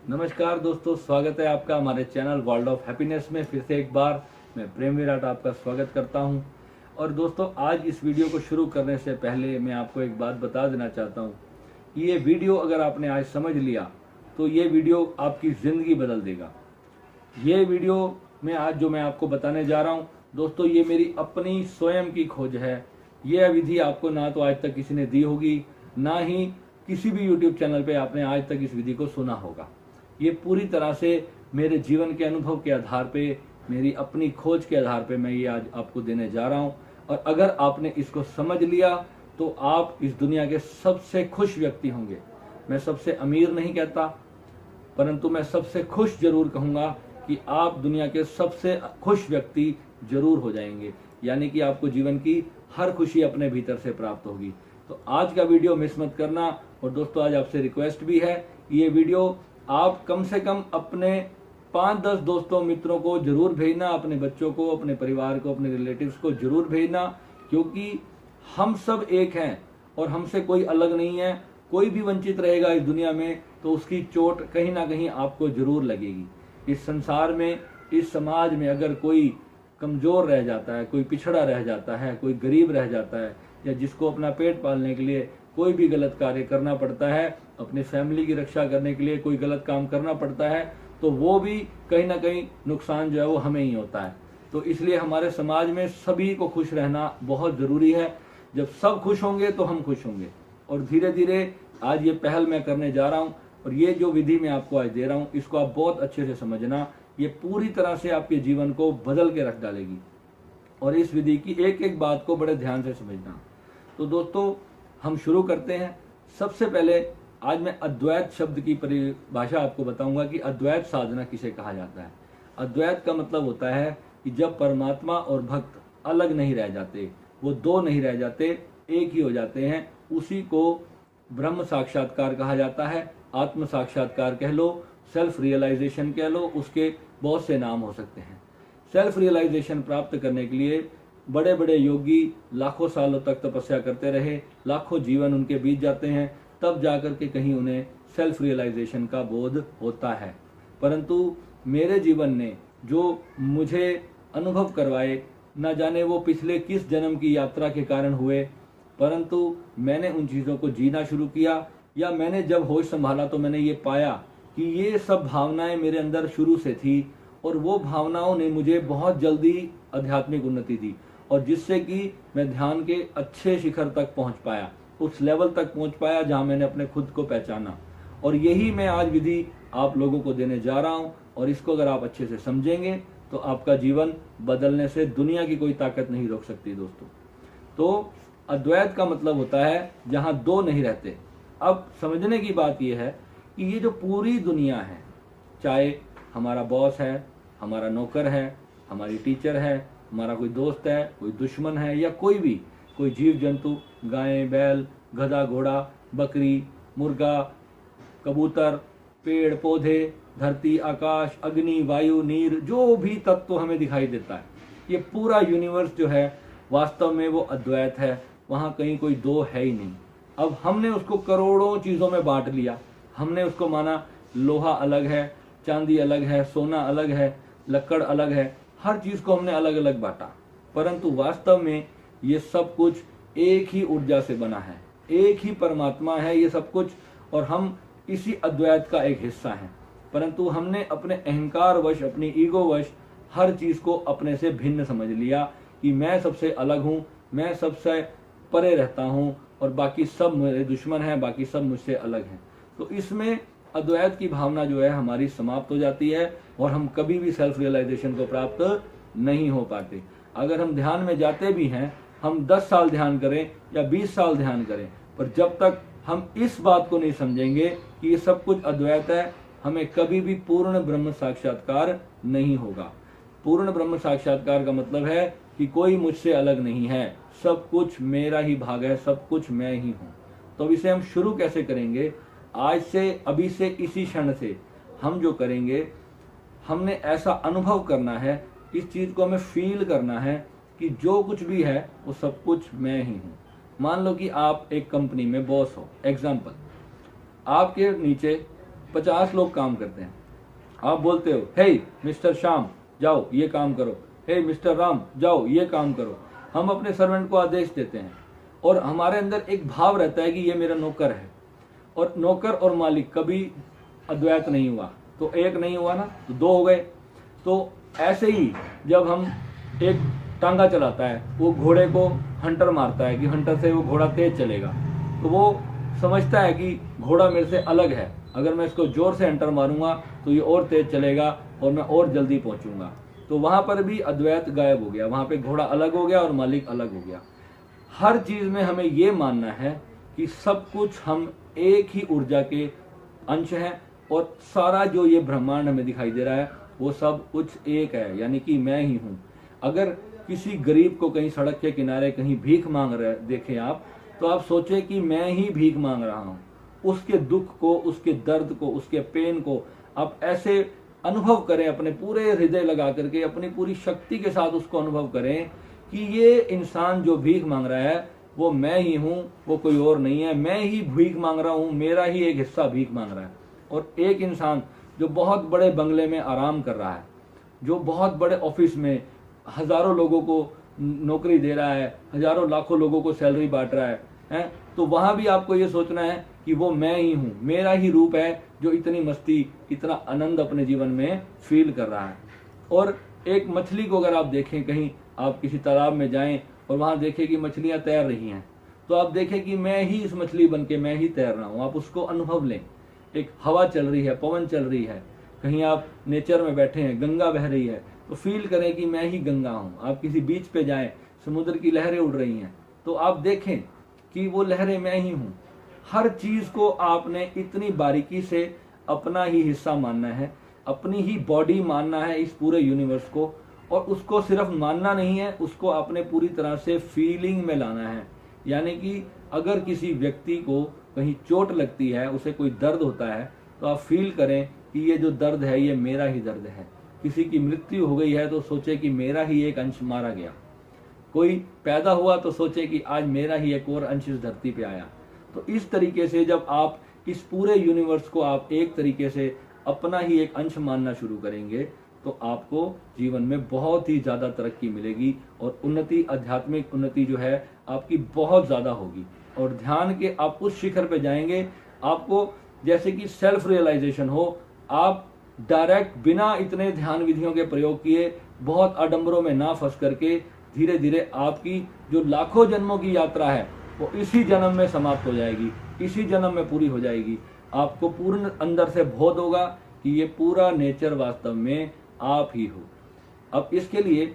नमस्कार दोस्तों, स्वागत है आपका हमारे चैनल वर्ल्ड ऑफ हैप्पीनेस में। फिर से एक बार मैं प्रेम विराट आपका स्वागत करता हूं। और दोस्तों, आज इस वीडियो को शुरू करने से पहले मैं आपको एक बात बता देना चाहता हूं कि ये वीडियो अगर आपने आज समझ लिया तो ये वीडियो आपकी ज़िंदगी बदल देगा। ये वीडियो में आज जो मैं आपको बताने जा रहा हूँ दोस्तों, ये मेरी अपनी स्वयं की खोज है। ये विधि आपको ना तो आज तक किसी ने दी होगी, ना ही किसी भी यूट्यूब चैनल पे आपने आज तक इस विधि को सुना होगा। ये पूरी तरह से मेरे जीवन के अनुभव के आधार पे, मेरी अपनी खोज के आधार पे मैं ये आज आपको देने जा रहा हूँ। और अगर आपने इसको समझ लिया तो आप इस दुनिया के सबसे खुश व्यक्ति होंगे। मैं सबसे अमीर नहीं कहता, परंतु मैं सबसे खुश जरूर कहूँगा कि आप दुनिया के सबसे खुश व्यक्ति जरूर हो जाएंगे। यानी कि आपको जीवन की हर खुशी अपने भीतर से प्राप्त होगी। तो आज का वीडियो मिस मत करना। और दोस्तों, आज आपसे रिक्वेस्ट भी है कि ये वीडियो आप कम से कम अपने 5-10 दोस्तों मित्रों को जरूर भेजना, अपने बच्चों को, अपने परिवार को, अपने रिलेटिव्स को जरूर भेजना, क्योंकि हम सब एक हैं और हमसे कोई अलग नहीं है। कोई भी वंचित रहेगा इस दुनिया में तो उसकी चोट कहीं ना कहीं आपको जरूर लगेगी। इस संसार में, इस समाज में अगर कोई कमजोर रह जाता है, कोई पिछड़ा रह जाता है, कोई गरीब रह जाता है, या जिसको अपना पेट पालने के लिए कोई भी गलत कार्य करना पड़ता है, अपनी फैमिली की रक्षा करने के लिए कोई गलत काम करना पड़ता है, तो वो भी कहीं ना कहीं नुकसान जो है वो हमें ही होता है। तो इसलिए हमारे समाज में सभी को खुश रहना बहुत ज़रूरी है। जब सब खुश होंगे तो हम खुश होंगे। और धीरे धीरे आज ये पहल मैं करने जा रहा हूँ, और ये जो विधि मैं आपको आज दे रहा हूँ इसको आप बहुत अच्छे से समझना। ये पूरी तरह से आपके जीवन को बदल के रख डालेगी। और इस विधि की एक एक बात को बड़े ध्यान से समझना। तो दोस्तों, हम शुरू करते हैं। सबसे पहले आज मैं अद्वैत शब्द की परिभाषा आपको बताऊंगा कि अद्वैत साधना किसे कहा जाता है। अद्वैत का मतलब होता है कि जब परमात्मा और भक्त अलग नहीं रह जाते, वो दो नहीं रह जाते, एक ही हो जाते हैं, उसी को ब्रह्म साक्षात्कार कहा जाता है। आत्म साक्षात्कार कह लो, सेल्फ रियलाइजेशन कह लो, उसके बहुत से नाम हो सकते हैं। सेल्फ रियलाइजेशन प्राप्त करने के लिए बड़े बड़े योगी लाखों सालों तक तपस्या करते रहे, लाखों जीवन उनके बीत जाते हैं, तब जाकर के कहीं उन्हें सेल्फ रियलाइजेशन का बोध होता है। परंतु मेरे जीवन ने जो मुझे अनुभव करवाए, न जाने वो पिछले किस जन्म की यात्रा के कारण हुए, परंतु मैंने उन चीज़ों को जीना शुरू किया, या मैंने जब होश संभाला तो मैंने ये पाया कि ये सब भावनाएं मेरे अंदर शुरू से थी, और वो भावनाओं ने मुझे बहुत जल्दी आध्यात्मिक उन्नति दी, और जिससे कि मैं ध्यान के अच्छे शिखर तक पहुंच पाया, उस लेवल तक पहुंच पाया जहां मैंने अपने खुद को पहचाना। और यही मैं आज विधि आप लोगों को देने जा रहा हूं। और इसको अगर आप अच्छे से समझेंगे तो आपका जीवन बदलने से दुनिया की कोई ताकत नहीं रोक सकती दोस्तों। तो अद्वैत का मतलब होता है जहां दो नहीं रहते। अब समझने की बात यह है कि ये जो पूरी दुनिया है, चाहे हमारा बॉस है, हमारा नौकर है, हमारी टीचर है, हमारा कोई दोस्त है, कोई दुश्मन है, या कोई भी, कोई जीव जंतु, गाय, बैल, गधा, घोड़ा, बकरी, मुर्गा, कबूतर, पेड़ पौधे, धरती, आकाश, अग्नि, वायु, नीर, जो भी तत्व हमें दिखाई देता है, ये पूरा यूनिवर्स जो है वास्तव में वो अद्वैत है। वहाँ कहीं कोई दो है ही नहीं। अब हमने उसको करोड़ों चीज़ों में बांट लिया। हमने उसको माना लोहा अलग है, चांदी अलग है, सोना अलग है, लकड़ अलग है, हर चीज़ को हमने अलग अलग बांटा। परंतु वास्तव में ये सब कुछ एक ही ऊर्जा से बना है, एक ही परमात्मा है ये सब कुछ, और हम इसी अद्वैत का एक हिस्सा हैं। परंतु हमने अपने अहंकार वश, अपनी ईगो वश हर चीज़ को अपने से भिन्न समझ लिया कि मैं सबसे अलग हूँ, मैं सबसे परे रहता हूँ, और बाकी सब मेरे दुश्मन हैं, बाकी सब मुझसे अलग हैं। तो इसमें अद्वैत की भावना जो है हमारी समाप्त हो जाती है, और हम कभी भी सेल्फ रियलाइजेशन को प्राप्त नहीं हो पाते। अगर हम ध्यान में जाते भी हैं, हम 10 साल ध्यान करें या 20 साल ध्यान करें, पर जब तक हम इस बात को नहीं समझेंगे कि ये सब कुछ अद्वैत है, हमें कभी भी पूर्ण ब्रह्म साक्षात्कार नहीं होगा। पूर्ण ब्रह्म साक्षात्कार का मतलब है कि कोई मुझसे अलग नहीं है, सब कुछ मेरा ही भाग है, सब कुछ मैं ही हूँ। तो अब इसे हम शुरू कैसे करेंगे? आज से, अभी से, इसी क्षण से हम जो करेंगे, हमने ऐसा अनुभव करना है, इस चीज़ को हमें फील करना है कि जो कुछ भी है वो सब कुछ मैं ही हूँ। मान लो कि आप एक कंपनी में बॉस हो, एग्जाम्पल, आपके नीचे 50 लोग काम करते हैं, आप बोलते हो हे मिस्टर श्याम जाओ ये काम करो, हे मिस्टर राम जाओ ये काम करो। हम अपने सर्वेंट को आदेश देते हैं और हमारे अंदर एक भाव रहता है कि ये मेरा नौकर है। और नौकर और मालिक कभी अद्वैत नहीं हुआ, तो एक नहीं हुआ ना, तो दो हो गए। तो ऐसे ही जब हम एक टांगा चलाता है, वो घोड़े को हंटर मारता है कि हंटर से वो घोड़ा तेज चलेगा, तो वो समझता है कि घोड़ा मेरे से अलग है, अगर मैं इसको जोर से हंटर मारूंगा तो ये और तेज चलेगा और मैं और जल्दी पहुंचूंगा। तो वहां पर भी अद्वैत गायब हो गया, वहां पे घोड़ा अलग हो गया और मालिक अलग हो गया। हर चीज में हमें ये मानना है कि सब कुछ हम एक ही ऊर्जा के अंश हैं और सारा जो ये ब्रह्मांड हमें दिखाई दे रहा है वो सब कुछ एक है, यानी कि मैं ही हूं। अगर किसी गरीब को कहीं सड़क के किनारे कहीं भीख मांग रहे देखें आप, तो आप सोचे कि मैं ही भीख मांग रहा हूं। उसके दुख को, उसके दर्द को, उसके पेन को आप ऐसे अनुभव करें, अपने पूरे हृदय लगा करके अपनी पूरी शक्ति के साथ उसको अनुभव करें कि ये इंसान जो भीख मांग रहा है वो मैं ही हूं, वो कोई और नहीं है। मैं ही भीख मांग रहा हूं, मेरा ही एक हिस्सा भीख मांग रहा है। और एक इंसान जो बहुत बड़े बंगले में आराम कर रहा है, जो बहुत बड़े ऑफिस में हजारों लोगों को नौकरी दे रहा है, हजारों लाखों लोगों को सैलरी बांट रहा है, तो वहां भी आपको ये सोचना है कि वो मैं ही हूं, मेरा ही रूप है जो इतनी मस्ती, इतना आनंद अपने जीवन में फील कर रहा है। और एक मछली को अगर आप देखें, कहीं आप किसी तालाब में जाएं और वहां देखें कि मछलियां तैर रही हैं, तो आप देखें कि मैं ही इस मछली बन के मैं ही तैर रहा हूं। आप उसको अनुभव लें। एक हवा चल रही है, पवन चल रही है, कहीं आप नेचर में बैठे हैं, गंगा बह रही है, तो फील करें कि मैं ही गंगा हूं। आप किसी बीच पे जाएं, समुद्र की लहरें उड़ रही हैं, तो आप देखें कि वो लहरें मैं ही हूं। हर चीज को आपने इतनी बारीकी से अपना ही हिस्सा मानना है, अपनी ही बॉडी मानना है इस पूरे यूनिवर्स को। और उसको सिर्फ मानना नहीं है, उसको आपने पूरी तरह से फीलिंग में लाना है। यानी कि अगर किसी व्यक्ति को कहीं चोट लगती है, उसे कोई दर्द होता है, तो आप फील करें कि ये जो दर्द है ये मेरा ही दर्द है। किसी की मृत्यु हो गई है तो सोचे कि मेरा ही एक अंश मारा गया। कोई पैदा हुआ तो सोचे कि आज मेरा ही एक और अंश इस धरती पे आया। तो इस तरीके से जब आप इस पूरे यूनिवर्स को आप एक तरीके से अपना ही एक अंश मानना शुरू करेंगे, तो आपको जीवन में बहुत ही ज्यादा तरक्की मिलेगी और उन्नति, आध्यात्मिक उन्नति जो है आपकी बहुत ज्यादा होगी। और ध्यान के आप उस शिखर पे जाएंगे, आपको जैसे कि सेल्फ रियलाइजेशन हो। आप डायरेक्ट बिना इतने ध्यान विधियों के प्रयोग किए, बहुत आडंबरों में ना फंस करके, धीरे धीरे आपकी जो लाखों जन्मों की यात्रा है वो इसी जन्म में समाप्त हो जाएगी, इसी जन्म में पूरी हो जाएगी। आपको पूर्ण अंदर से बोध होगा कि ये पूरा नेचर वास्तव में आप ही हो। अब इसके लिए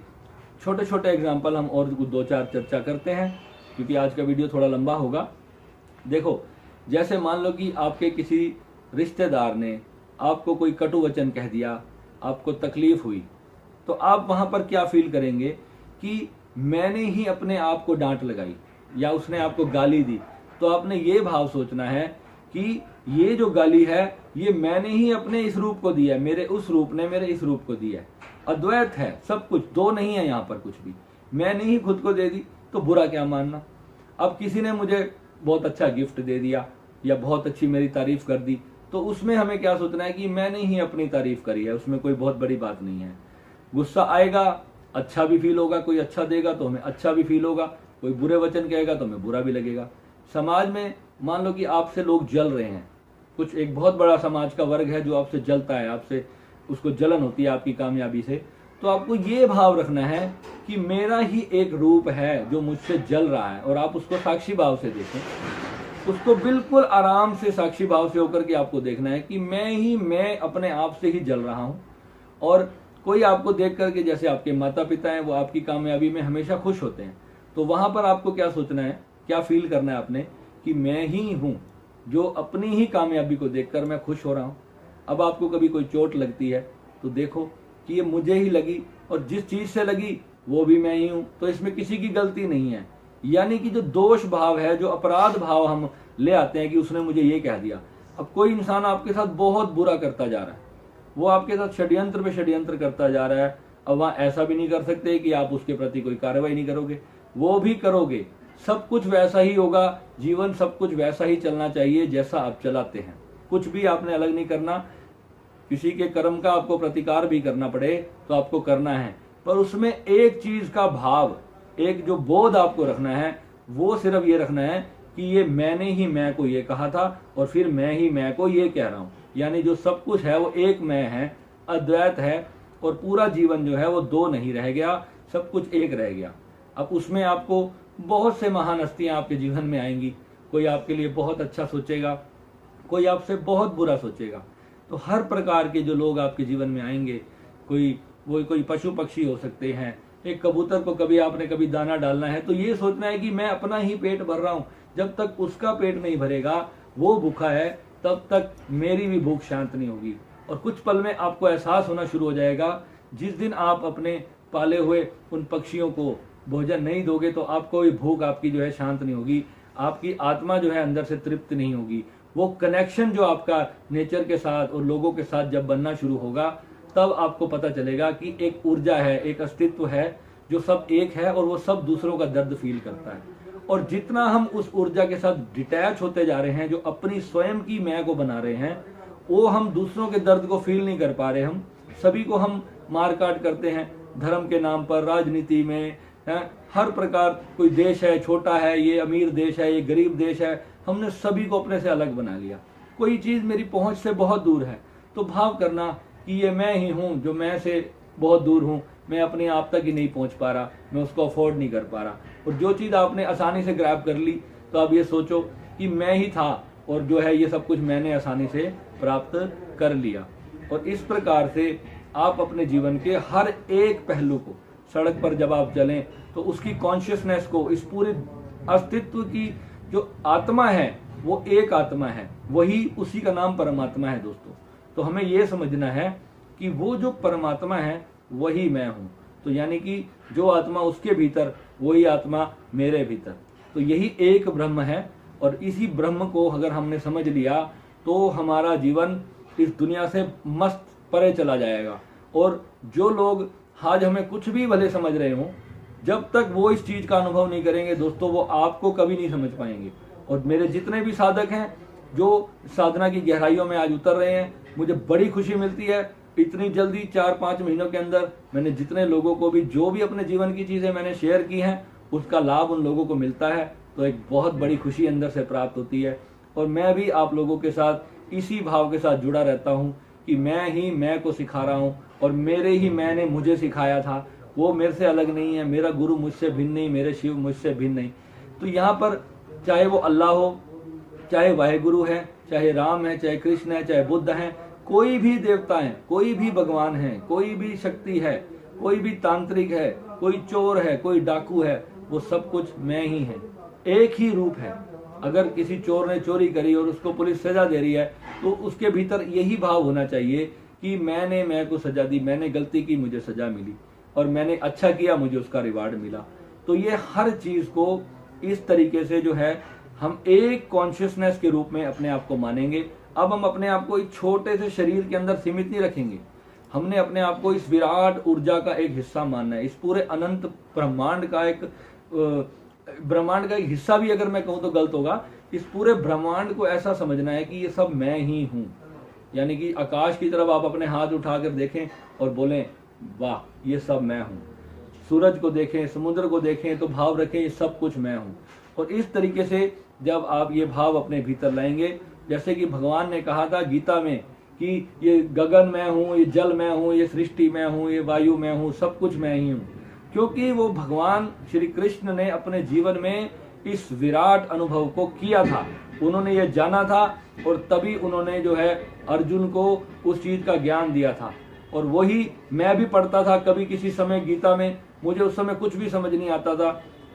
छोटे छोटे एग्जाम्पल हम और 2-4 चर्चा करते हैं, क्योंकि आज का वीडियो थोड़ा लंबा होगा। देखो, जैसे मान लो कि आपके किसी रिश्तेदार ने आपको कोई कटु वचन कह दिया, आपको तकलीफ हुई, तो आप वहां पर क्या फील करेंगे कि मैंने ही अपने आप को डांट लगाई या उसने आपको गाली दी। तो आपने ये भाव सोचना है कि ये जो गाली है ये मैंने ही अपने इस रूप को दिया है, मेरे उस रूप ने मेरे इस रूप को दिया है। अद्वैत है सब कुछ, दो नहीं है यहाँ पर कुछ भी। मैंने ही खुद को दे दी, तो बुरा क्या मानना। अब किसी ने मुझे बहुत अच्छा गिफ्ट दे दिया या बहुत अच्छी मेरी तारीफ कर दी, तो उसमें हमें क्या सोचना है कि मैंने ही अपनी तारीफ करी है, उसमें कोई बहुत बड़ी बात नहीं है। गुस्सा आएगा, अच्छा भी फील होगा, कोई अच्छा देगा तो हमें अच्छा भी फील होगा, कोई बुरे वचन कहेगा तो हमें बुरा भी लगेगा। समाज में मान लो कि आपसे लोग जल रहे हैं, कुछ एक बहुत बड़ा समाज का वर्ग है जो आपसे जलता है, आपसे उसको जलन होती है आपकी कामयाबी से, तो आपको ये भाव रखना है कि मेरा ही एक रूप है जो मुझसे जल रहा है, और आप उसको साक्षी भाव से देखें। उसको बिल्कुल आराम से साक्षी भाव से होकर के आपको देखना है कि मैं अपने आप से ही जल रहा हूं। और कोई आपको देख करके, जैसे आपके माता पिता हैं, वो आपकी कामयाबी में हमेशा खुश होते हैं, तो वहां पर आपको क्या सोचना है, क्या फील करना है आपने कि मैं ही हूं जो अपनी ही कामयाबी को देखकर मैं खुश हो रहा हूं। अब आपको कभी कोई चोट लगती है तो देखो कि ये मुझे ही लगी, और जिस चीज से लगी वो भी मैं ही हूं, तो इसमें किसी की गलती नहीं है। यानी कि जो दोष भाव है, जो अपराध भाव हम ले आते हैं कि उसने मुझे ये कह दिया। अब कोई इंसान आपके साथ बहुत बुरा करता जा रहा है, वो आपके साथ षड्यंत्र पे षड्यंत्र करता जा रहा है। अब वहां ऐसा भी नहीं कर सकते कि आप उसके प्रति कोई कार्रवाई नहीं करोगे, वो भी करोगे। सब कुछ वैसा ही होगा, जीवन सब कुछ वैसा ही चलना चाहिए जैसा आप चलाते हैं। कुछ भी आपने अलग नहीं करना। किसी के कर्म का आपको प्रतिकार भी करना पड़े तो आपको करना है, पर उसमें एक चीज का भाव, एक जो बोध आपको रखना है, वो सिर्फ ये रखना है कि ये मैंने ही मैं को ये कहा था और फिर मैं ही मैं को ये कह रहा हूं। यानी जो सब कुछ है वो एक मैं है, अद्वैत है, और पूरा जीवन जो है वो दो नहीं रह गया, सब कुछ एक रह गया। अब उसमें आपको बहुत से महान हस्तियां आपके जीवन में आएंगी। कोई आपके लिए बहुत अच्छा सोचेगा, कोई आपसे बहुत बुरा सोचेगा। तो हर प्रकार के जो लोग आपके जीवन में आएंगे, कोई पशु पक्षी हो सकते हैं। एक कबूतर को कभी दाना डालना है तो ये सोचना है कि मैं अपना ही पेट भर रहा हूं, जब तक उसका पेट नहीं भरेगा, वो भूखा है, तब तक मेरी भी भूख शांत नहीं होगी। और कुछ पल में आपको एहसास होना शुरू हो जाएगा, जिस दिन आप अपने पाले हुए उन पक्षियों को भोजन नहीं दोगे तो आपको भी भूख आपकी जो है शांत नहीं होगी, आपकी आत्मा जो है अंदर से तृप्त नहीं होगी। वो कनेक्शन जो आपका नेचर के साथ और लोगों के साथ जब बनना शुरू होगा, तब आपको पता चलेगा कि एक ऊर्जा है, एक अस्तित्व है जो सब एक है और वो सब दूसरों का दर्द फील करता है। और जितना हम उस ऊर्जा के साथ डिटैच होते जा रहे हैं, जो अपनी स्वयं की मैं को बना रहे हैं, वो हम दूसरों के दर्द को फील नहीं कर पा रहे। हम सभी को हम मार काट करते हैं धर्म के नाम पर, राजनीति में हर प्रकार। कोई देश है, छोटा है, ये अमीर देश है, ये गरीब देश है, हमने सभी को अपने से अलग बना लिया। कोई चीज मेरी पहुंच से बहुत दूर है तो भाव करना कि ये मैं ही हूं जो मैं से बहुत दूर हूं, मैं अपने आप तक ही नहीं पहुंच पा रहा, मैं उसको अफोर्ड नहीं कर पा रहा। और जो चीज आपने आसानी से ग्रैब कर ली तो आप ये सोचो कि मैं ही था और जो है ये सब कुछ मैंने आसानी से प्राप्त कर लिया। और इस प्रकार से आप अपने जीवन के हर एक पहलू को, सड़क पर जब आप चलें तो उसकी कॉन्शियसनेस को, इस पूरे अस्तित्व की जो आत्मा है वो एक आत्मा है, वही उसी का नाम परमात्मा है दोस्तों। तो हमें यह समझना है कि वो जो परमात्मा है वही मैं हूं। तो यानी कि जो आत्मा उसके भीतर, वही आत्मा मेरे भीतर। तो यही एक ब्रह्म है। और इसी ब्रह्म को अगर हमने समझ लिया तो हमारा जीवन इस दुनिया से मस्त परे चला जाएगा। और जो लोग आज हमें कुछ भी भले समझ रहे हों, जब तक वो इस चीज का अनुभव नहीं करेंगे दोस्तों, वो आपको कभी नहीं समझ पाएंगे। और मेरे जितने भी साधक हैं जो साधना की गहराइयों में आज उतर रहे हैं, मुझे बड़ी खुशी मिलती है। इतनी जल्दी 4-5 महीनों के अंदर मैंने जितने लोगों को भी, जो भी अपने जीवन की चीजें मैंने शेयर की हैं, उसका लाभ उन लोगों को मिलता है। तो एक बहुत बड़ी खुशी अंदर से प्राप्त होती है। और मैं भी आप लोगों के साथ इसी भाव के साथ जुड़ा रहता हूं कि मैं ही मैं को सिखा रहा हूं और मेरे ही मैंने मुझे सिखाया था, वो मेरे से अलग नहीं है, मेरा गुरु मुझसे भिन्न नहीं, मेरे शिव मुझसे भिन्न नहीं। तो यहाँ पर चाहे वो अल्लाह हो, चाहे वाहेगुरु है, चाहे राम है, चाहे कृष्ण है, चाहे बुद्ध है, कोई भी देवता है, कोई भी भगवान है, कोई भी शक्ति है, कोई भी तांत्रिक है, कोई चोर है, कोई डाकू है, वो सब कुछ मैं ही है। एक ही रूप है। अगर किसी चोर ने चोरी करी और उसको पुलिस सजा दे रही है तो उसके भीतर यही भाव होना चाहिए कि मैंने मैं को सजा दी, मैंने गलती की, मुझे सजा मिली, और मैंने अच्छा किया, मुझे उसका रिवार्ड मिला। तो ये हर चीज को इस तरीके से जो है हम एक कॉन्शियसनेस के रूप में अपने आप को मानेंगे। अब हम अपने आप को एक छोटे से शरीर के अंदर सीमित नहीं रखेंगे, हमने अपने आप को इस विराट ऊर्जा का एक हिस्सा मानना है। इस पूरे अनंत ब्रह्मांड का एक हिस्सा भी अगर मैं कहूं तो गलत होगा। इस पूरे ब्रह्मांड को ऐसा समझना है कि ये सब मैं ही हूं। यानी कि आकाश की तरफ आप अपने हाथ उठाकर देखें और बोलें वाह ये सब मैं हूं। सूरज को देखें, समुद्र को देखें तो भाव रखें ये सब कुछ मैं हूं। और इस तरीके से जब आप ये भाव अपने भीतर लाएंगे, जैसे कि भगवान ने कहा था गीता में कि ये गगन मैं हूं, ये जल मैं हूं, ये सृष्टि मैं हूं, ये वायु मैं हूं, सब कुछ मैं ही हूं। क्योंकि वो भगवान श्री कृष्ण ने अपने जीवन में इस विराट अनुभव को किया था, उन्होंने ये जाना था और तभी उन्होंने जो है अर्जुन को उस चीज का ज्ञान दिया था। और वही मैं भी पढ़ता था कभी किसी समय गीता में, मुझे उस समय कुछ भी समझ नहीं आता था,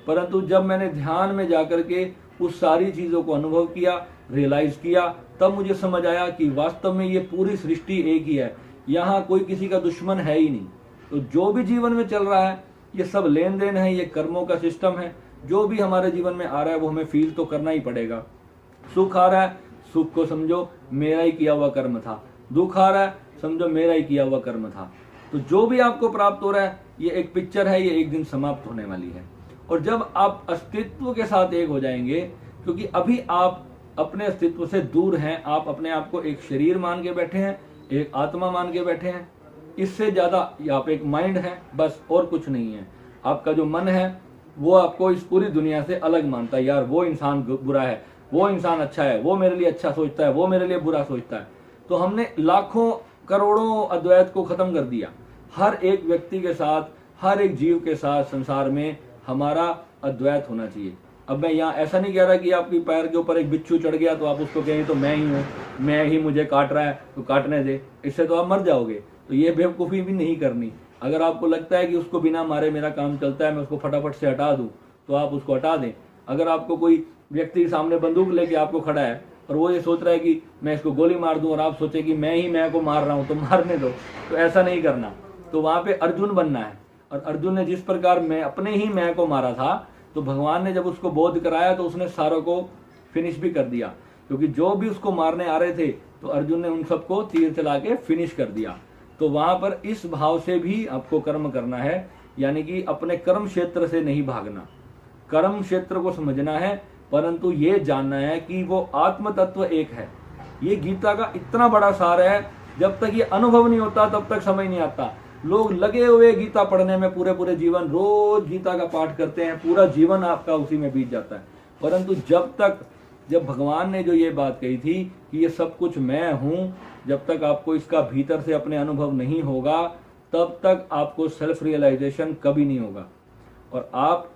परंतु जब मैंने ध्यान में जाकर के उस सारी चीजों को अनुभव किया, रियलाइज किया, तब मुझे समझ आया कि वास्तव में ये पूरी सृष्टि एक ही है, यहाँ कोई किसी का दुश्मन है ही नहीं। तो जो भी जीवन में चल रहा है ये सब लेन देन है, ये कर्मों का सिस्टम है। जो भी हमारे जीवन में आ रहा है वो हमें फील तो करना ही पड़ेगा। सुख आ रहा है, सुख को समझो मेरा ही किया हुआ कर्म था, दुख आ रहा है समझो मेरा ही किया हुआ कर्म था। तो जो भी आपको प्राप्त हो रहा है ये एक पिक्चर है, ये एक दिन समाप्त होने वाली है। और जब आप अस्तित्व के साथ एक हो जाएंगे, क्योंकि अभी आप अपने अस्तित्व से दूर हैं। आप अपने आप को एक शरीर मान के बैठे हैं, एक आत्मा मान के बैठे हैं। इससे ज्यादा आप एक माइंड है, बस, और कुछ नहीं है। आपका जो मन है वो आपको इस पूरी दुनिया से अलग मानता है। यार वो इंसान बुरा है, वो इंसान अच्छा है, वो मेरे लिए अच्छा सोचता है, वो मेरे लिए बुरा सोचता है। तो हमने लाखों करोड़ों अद्वैत को खत्म कर दिया। हर एक व्यक्ति के साथ, हर एक जीव के साथ संसार में हमारा अद्वैत होना चाहिए। अब मैं यहाँ ऐसा नहीं कह रहा कि आपकी पैर के ऊपर एक बिच्छू चढ़ गया तो आप उसको कहें तो मैं ही हूँ, मैं ही, मुझे काट रहा है तो काटने दे, इससे तो आप मर जाओगे। तो ये बेवकूफ़ी भी नहीं करनी। अगर आपको लगता है कि उसको बिना मारे मेरा काम चलता है, मैं उसको फटाफट से हटा दूं, तो आप उसको हटा दें। अगर आपको कोई व्यक्ति सामने बंदूक लेके आपको खड़ा है और वो ये सोच रहा है कि मैं इसको गोली मार दूं, और आप सोचे कि मैं ही मैं को मार रहा हूं, तो मारने दो। तो ऐसा नहीं करना। तो वहां पे अर्जुन बनना है। और अर्जुन ने जिस प्रकार मैं अपने ही मैं को मारा था, तो भगवान ने जब उसको बोध कराया तो उसने सारों को फिनिश भी कर दिया। क्योंकि जो भी उसको मारने आ रहे थे तो अर्जुन ने उन सबको तीर चला के फिनिश कर दिया। तो वहां पर इस भाव से भी आपको कर्म करना है, यानी कि अपने कर्म क्षेत्र से नहीं भागना। कर्म क्षेत्र को समझना है, परंतु ये जानना है कि वो आत्म तत्व एक है। ये गीता का इतना बड़ा सार है। जब तक ये अनुभव नहीं होता तब तक समझ नहीं आता। लोग लगे हुए गीता पढ़ने में पूरे पूरे जीवन, रोज गीता का पाठ करते हैं, पूरा जीवन आपका उसी में बीत जाता है। परंतु जब भगवान ने जो ये बात कही थी कि ये सब कुछ मैं हूं, जब तक आपको इसका भीतर से अपने अनुभव नहीं होगा तब तक आपको सेल्फ रियलाइजेशन कभी नहीं होगा। और आप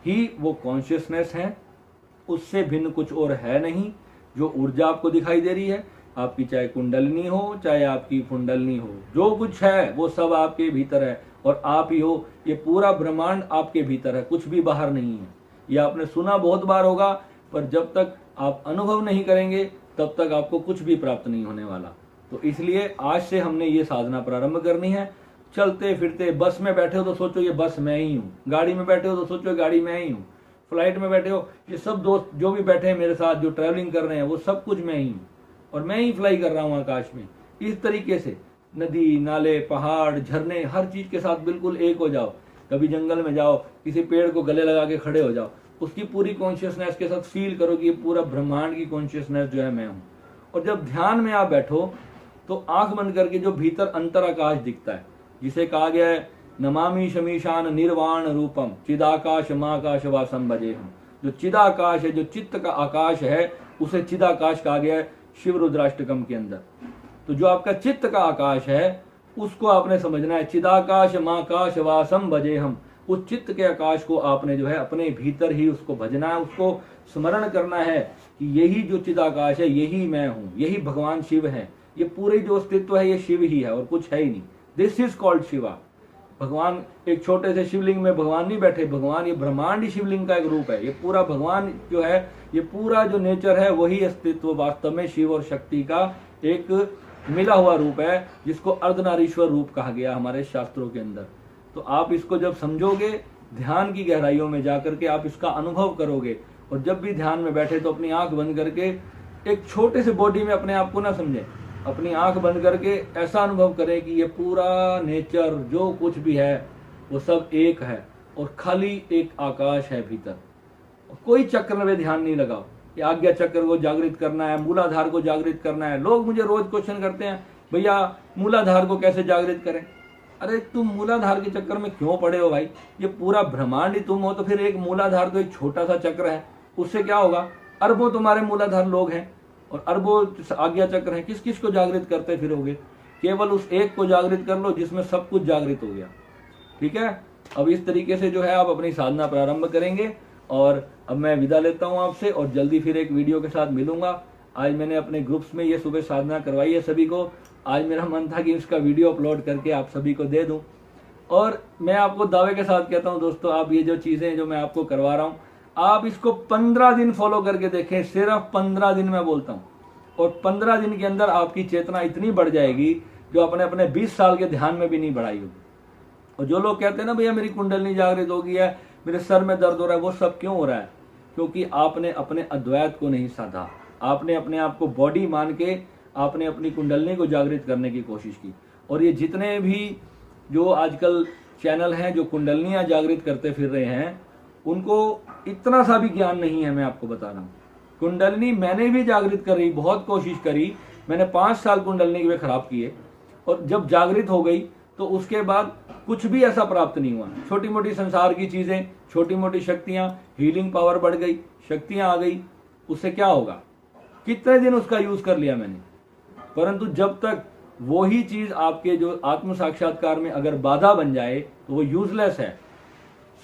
ही वो कॉन्शियसनेस हैं, उससे भिन्न कुछ और है नहीं। जो ऊर्जा आपको दिखाई दे रही है, आपकी चाहे कुंडलनी हो चाहे आपकी कुंडलनी हो, जो कुछ है वो सब आपके भीतर है और आप ही हो। ये पूरा ब्रह्मांड आपके भीतर है, कुछ भी बाहर नहीं है। ये आपने सुना बहुत बार होगा, पर जब तक आप अनुभव नहीं करेंगे तब तक आपको कुछ भी प्राप्त नहीं होने वाला। तो इसलिए आज से हमने ये साधना प्रारंभ करनी है। चलते फिरते, बस में बैठे हो तो सोचो ये बस मैं ही हूँ, गाड़ी में बैठे हो तो सोचो गाड़ी मैं ही हूँ, फ्लाइट में बैठे हो, ये सब दोस्त जो भी बैठे हैं मेरे साथ, जो ट्रैवलिंग कर रहे हैं, वो सब कुछ मैं ही हूँ और मैं ही फ्लाई कर रहा हूँ आकाश में। इस तरीके से नदी, नाले, पहाड़, झरने, हर चीज के साथ बिल्कुल एक हो जाओ। कभी जंगल में जाओ, किसी पेड़ को गले लगा के खड़े हो जाओ, उसकी पूरी कॉन्शियसनेस के साथ फील करो कि ये पूरा ब्रह्मांड की कॉन्शियसनेस जो है मैं हूँ। और जब ध्यान में आप बैठो तो आंख बंद करके जो भीतर अंतर आकाश दिखता है, जिसे कहा गया है नमामि शमीशान निर्वाण रूपम चिदाकाश माकाश वासम भजे हम। जो चिदाकाश है, जो चित्त का आकाश है, उसे चिदाकाश कहा गया है शिव रुद्राष्टकम के अंदर। तो जो आपका चित्त का आकाश है उसको आपने समझना है। चिदाकाश माकाश वासम भजे हम। उस चित्त के आकाश को आपने जो है अपने भीतर ही उसको भजना है, उसको स्मरण करना है कि यही जो चिदाकाश है यही मैं हूँ, यही भगवान शिव है। ये पूरे जो अस्तित्व है ये शिव ही है और कुछ है ही नहीं। This is called Shiva. भगवान एक छोटे से शिवलिंग में भगवान नहीं बैठे, भगवान ये ब्रह्मांड ही शिवलिंग का एक रूप है। ये पूरा भगवान जो है, ये पूरा जो नेचर है वही अस्तित्व वास्तव में शिव और शक्ति का एक मिला हुआ रूप है, जिसको अर्धनारीश्वर रूप कहा गया हमारे शास्त्रों के अंदर। तो आप इसको जब समझोगे, ध्यान की गहराइयों में जाकर के आप इसका अनुभव करोगे। और जब भी ध्यान में बैठे तो अपनी आंख बंद करके एक छोटे से बॉडी में अपने आप को ना समझे, अपनी आंख बंद करके ऐसा अनुभव करें कि ये पूरा नेचर जो कुछ भी है वो सब एक है और खाली एक आकाश है भीतर। कोई चक्र में ध्यान नहीं लगाओ कि आज्ञा चक्र को जागृत करना है, मूलाधार को जागृत करना है। लोग मुझे रोज क्वेश्चन करते हैं, भैया मूलाधार को कैसे जागृत करें? अरे तुम मूलाधार के चक्कर में क्यों पड़े हो भाई? ये पूरा ब्रह्मांड ही तुम हो, तो फिर एक मूलाधार तो एक छोटा सा चक्र है, उससे क्या होगा? अरबों तुम्हारे मूलाधार लोग हैं और अरबों आज्ञा चक्र हैं, किस किस को जागृत करते फिरोगे? केवल उस एक को जागृत कर लो जिसमें सब कुछ जागृत हो गया। ठीक है, अब इस तरीके से जो है आप अपनी साधना प्रारंभ करेंगे। और अब मैं विदा लेता हूं आपसे और जल्दी फिर एक वीडियो के साथ मिलूंगा। आज मैंने अपने ग्रुप्स में ये सुबह साधना करवाई है सभी को। आज मेरा मन था कि इसका वीडियो अपलोड करके आप सभी को दे दूं। और मैं आपको दावे के साथ कहता हूं दोस्तों, आप ये जो चीजें जो मैं आपको करवा रहा हूं, आप इसको 15 दिन फॉलो करके देखें। सिर्फ 15 दिन मैं बोलता हूं, और 15 दिन के अंदर आपकी चेतना इतनी बढ़ जाएगी जो आपने अपने 20 साल के ध्यान में भी नहीं बढ़ाई होगी। और जो लोग कहते हैं ना भैया मेरी कुंडलनी जागृत हो गई है, मेरे सर में दर्द हो रहा है, वो सब क्यों हो रहा है? क्योंकि आपने अपने अद्वैत को नहीं साधा। आपने अपने आप को बॉडी मान के आपने अपनी कुंडलनी को जागृत करने की कोशिश की। और ये जितने भी जो आजकल चैनल हैं जो कुंडलनियां जागृत करते फिर रहे हैं, उनको इतना सा भी ज्ञान नहीं है। मैं आपको बता रहा हूँ, कुंडलिनी मैंने भी जागृत करी, बहुत कोशिश करी, मैंने 5 साल कुंडलिनी के खराब किए, और जब जागृत हो गई तो उसके बाद कुछ भी ऐसा प्राप्त नहीं हुआ। छोटी मोटी संसार की चीजें, छोटी मोटी शक्तियां, हीलिंग पावर बढ़ गई, शक्तियां आ गई, उससे क्या होगा? कितने दिन उसका यूज कर लिया मैंने, परंतु जब तक वो ही चीज आपके जो आत्म साक्षात्कार में अगर बाधा बन जाए तो वो यूजलेस है।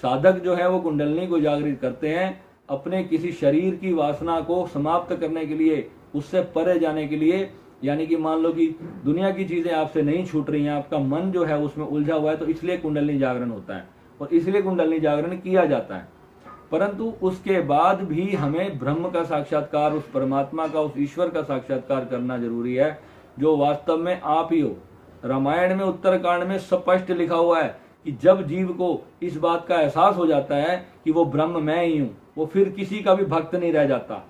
साधक जो है वो कुंडलिनी को जागृत करते हैं अपने किसी शरीर की वासना को समाप्त करने के लिए, उससे परे जाने के लिए। यानी कि मान लो कि दुनिया की चीजें आपसे नहीं छूट रही हैं, आपका मन जो है उसमें उलझा हुआ है, तो इसलिए कुंडलिनी जागरण होता है और इसलिए कुंडलिनी जागरण किया जाता है। परंतु उसके बाद भी हमें ब्रह्म का साक्षात्कार, उस परमात्मा का, उस ईश्वर का साक्षात्कार करना जरूरी है, जो वास्तव में आप ही हो। रामायण में उत्तरकांड में स्पष्ट लिखा हुआ है कि जब जीव को इस बात का एहसास हो जाता है कि वो ब्रह्म मैं ही हूं, वो फिर किसी का भी भक्त नहीं रह जाता,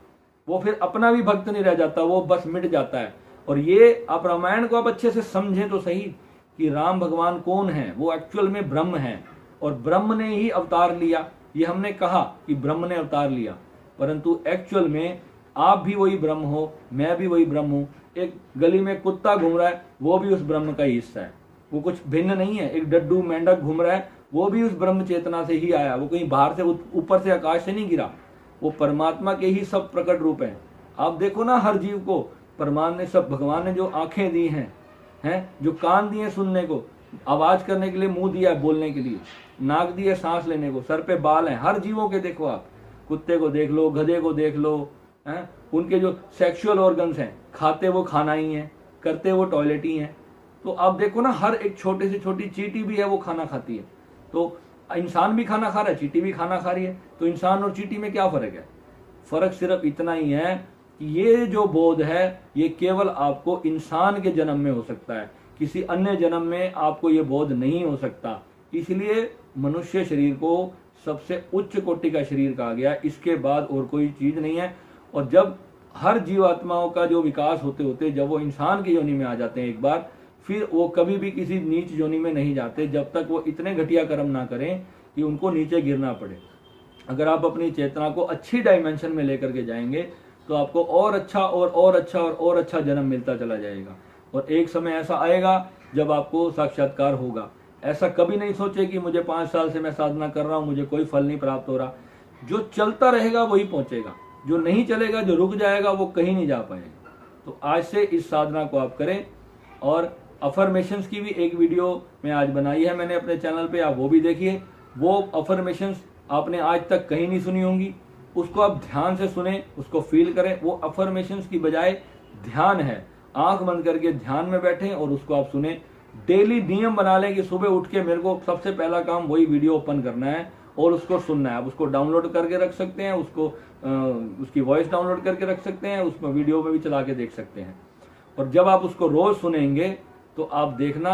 वो फिर अपना भी भक्त नहीं रह जाता, वो बस मिट जाता है। और ये आप रामायण को आप अच्छे से समझें तो सही कि राम भगवान कौन है, वो एक्चुअल में ब्रह्म है और ब्रह्म ने ही अवतार लिया। ये हमने कहा कि ब्रह्म ने अवतार लिया, परंतु एक्चुअल में आप भी वही ब्रह्म हो, मैं भी वही ब्रह्म हूं। एक गली में कुत्ता घूम रहा है, वो भी उस ब्रह्म का ही हिस्सा है, वो कुछ भिन्न नहीं है। एक डड्डू मेंढक घूम रहा है, वो भी उस ब्रह्म चेतना से ही आया, वो कहीं बाहर से ऊपर से आकाश से नहीं गिरा, वो परमात्मा के ही सब प्रकट रूप हैं। आप देखो ना, हर जीव को परमात्मा ने, सब भगवान ने जो आंखें दी हैं, जो कान दिए सुनने को, आवाज करने के लिए मुंह दिया है बोलने के लिए, नाक दिया सांस लेने को, सर पे बाल हैं, हर जीवों के देखो आप, कुत्ते को देख लो, गधे को देख लो, हैं, उनके जो सेक्सुअल ऑर्गन्स हैं, खाते वो खाना ही है, करते वो टॉयलेट ही है। तो आप देखो ना, हर एक छोटे से छोटी चींटी भी है वो खाना खाती है। तो इंसान भी खाना खा रहा है, चींटी भी खाना खा रही है, तो इंसान और चींटी में क्या फर्क है? फर्क सिर्फ इतना ही है कि ये जो बोध है ये केवल आपको इंसान के जन्म में हो सकता है, किसी अन्य जन्म में आपको ये बोध नहीं हो सकता। इसलिए मनुष्य शरीर को सबसे उच्च कोटि का शरीर कहा गया, इसके बाद और कोई चीज नहीं है। और जब हर जीवात्माओं का जो विकास होते होते जब वो इंसान की योनि में आ जाते हैं एक बार, फिर वो कभी भी किसी नीच योनि में नहीं जाते जब तक वो इतने घटिया कर्म ना करें कि उनको नीचे गिरना पड़े। अगर आप अपनी चेतना को अच्छी डायमेंशन में लेकर के जाएंगे तो आपको और अच्छा और अच्छा और अच्छा जन्म मिलता चला जाएगा। और एक समय ऐसा आएगा जब आपको साक्षात्कार होगा। ऐसा कभी नहीं सोचे कि मुझे 5 साल से मैं साधना कर रहा हूं, मुझे कोई फल नहीं प्राप्त हो रहा। जो चलता रहेगा वही पहुंचेगा, जो नहीं चलेगा, जो रुक जाएगा, वो कहीं नहीं जा पाएगा। तो आज से इस साधना को आप करें। और अफर्मेशंस की भी एक वीडियो मैं आज बनाई है मैंने अपने चैनल पे, आप वो भी देखिए। वो अफर्मेशंस आपने आज तक कहीं नहीं सुनी होंगी, उसको आप ध्यान से सुने, उसको फील करें। वो अफर्मेशंस की बजाय ध्यान है, आंख बंद करके ध्यान में बैठें और उसको आप सुने। डेली नियम बना लें कि सुबह उठ के मेरे को सबसे पहला काम वही वीडियो ओपन करना है और उसको सुनना है। आप उसको डाउनलोड करके रख सकते हैं, उसको उसकी वॉइस डाउनलोड करके रख सकते हैं, उसमें वीडियो में भी चला के देख सकते हैं। और जब आप उसको रोज सुनेंगे तो आप देखना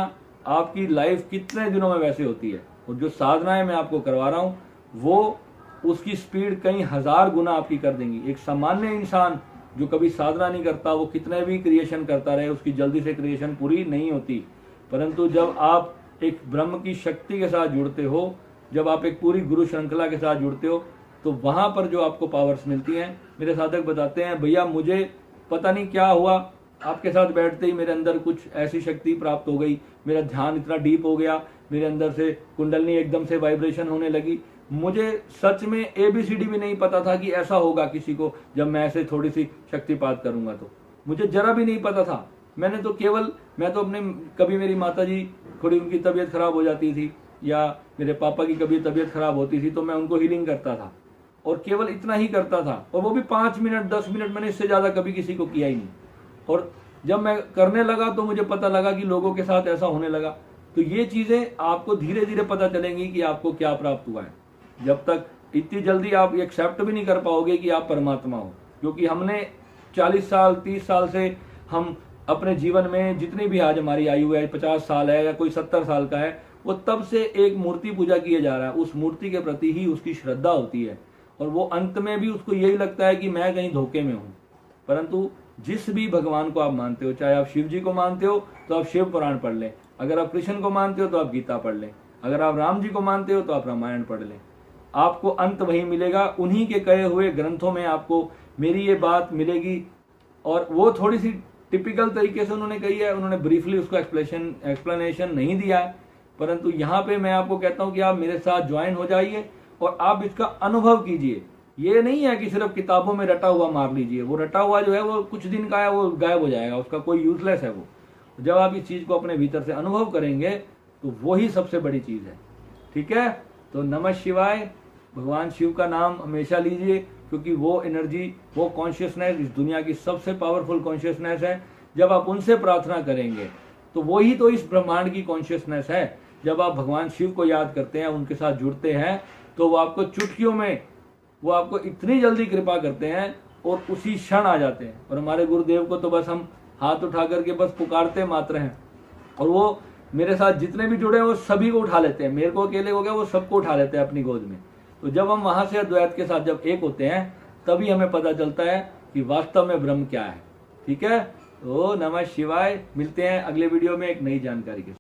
आपकी लाइफ कितने दिनों में वैसे होती है। और जो साधनाएं मैं आपको करवा रहा हूं वो उसकी स्पीड कई 1000 गुना आपकी कर देंगी। एक सामान्य इंसान जो कभी साधना नहीं करता, वो कितने भी क्रिएशन करता रहे, उसकी जल्दी से क्रिएशन पूरी नहीं होती। परंतु जब आप एक ब्रह्म की शक्ति के साथ जुड़ते हो, जब आप एक पूरी गुरु श्रृंखला के साथ जुड़ते हो, तो वहां पर जो आपको पावर्स मिलती हैं, मेरे साधक बताते हैं, भैया मुझे पता नहीं क्या हुआ, आपके साथ बैठते ही मेरे अंदर कुछ ऐसी शक्ति प्राप्त हो गई, मेरा ध्यान इतना डीप हो गया, मेरे अंदर से कुंडलिनी एकदम से वाइब्रेशन होने लगी। मुझे सच में ABCD भी नहीं पता था कि ऐसा होगा किसी को जब मैं ऐसे थोड़ी सी शक्तिपात करूंगा, तो मुझे जरा भी नहीं पता था। मैं तो अपने, कभी मेरी माता जी थोड़ी उनकी तबीयत खराब हो जाती थी या मेरे पापा की कभी तबीयत खराब होती थी तो मैं उनको हीलिंग करता था, और केवल इतना ही करता था, और वो भी 5 मिनट 10 मिनट, मैंने इससे ज्यादा कभी किसी को किया ही नहीं। और जब मैं करने लगा तो मुझे पता लगा कि लोगों के साथ ऐसा होने लगा। तो ये चीजें आपको धीरे धीरे पता चलेंगी कि आपको क्या प्राप्त हुआ है। जब तक इतनी जल्दी आप एक्सेप्ट भी नहीं कर पाओगे कि आप परमात्मा हो, क्योंकि हमने 40 साल 30 साल से हम अपने जीवन में, जितनी भी आज हमारी आयु है, 50 साल है या कोई 70 साल का है, वो तब से एक मूर्ति पूजा किए जा रहा है। उस मूर्ति के प्रति ही उसकी श्रद्धा होती है, और वो अंत में भी उसको यही लगता है कि मैं कहीं धोखे में हूँ। परंतु जिस भी भगवान को आप मानते हो, चाहे आप शिव जी को मानते हो तो आप शिव पुराण पढ़ लें, अगर आप कृष्ण को मानते हो तो आप गीता पढ़ लें, अगर आप राम जी को मानते हो तो आप रामायण पढ़ लें, आपको अंत वही मिलेगा। उन्हीं के कहे हुए ग्रंथों में आपको मेरी ये बात मिलेगी। और वो थोड़ी सी टिपिकल तरीके से उन्होंने कही है, उन्होंने ब्रीफली उसको एक्सप्लेनेशन नहीं दिया है, परंतु यहाँ पे मैं आपको कहता हूँ कि आप मेरे साथ ज्वाइन हो जाइए और आप इसका अनुभव कीजिए। ये नहीं है कि सिर्फ किताबों में रटा हुआ मार लीजिए, वो रटा हुआ जो है वो कुछ दिन का है, वो गायब हो जाएगा, उसका कोई यूजलेस है वो। जब आप इस चीज को अपने भीतर से अनुभव करेंगे तो वही सबसे बड़ी चीज है। ठीक है, तो नमः शिवाय। भगवान शिव का नाम हमेशा लीजिए, क्योंकि वो एनर्जी, वो कॉन्शियसनेस इस दुनिया की सबसे पावरफुल कॉन्शियसनेस है। जब आप उनसे प्रार्थना करेंगे तो वही तो इस ब्रह्मांड की कॉन्शियसनेस है। जब आप भगवान शिव को याद करते हैं, उनके साथ जुड़ते हैं, तो वो आपको चुटकियों में, वो आपको इतनी जल्दी कृपा करते हैं और उसी क्षण आ जाते हैं। और हमारे गुरुदेव को तो बस हम हाथ उठा करके बस पुकारते मात्र हैं, और वो मेरे साथ जितने भी जुड़े हैं वो सभी को उठा लेते हैं। मेरे को अकेले हो गया, वो सबको उठा लेते हैं अपनी गोद में। तो जब हम वहां से अद्वैत के साथ जब एक होते हैं, तभी हमें पता चलता है कि वास्तव में ब्रह्म क्या है। ठीक है, तो नमः शिवाय। मिलते हैं अगले वीडियो में एक नई जानकारी के साथ।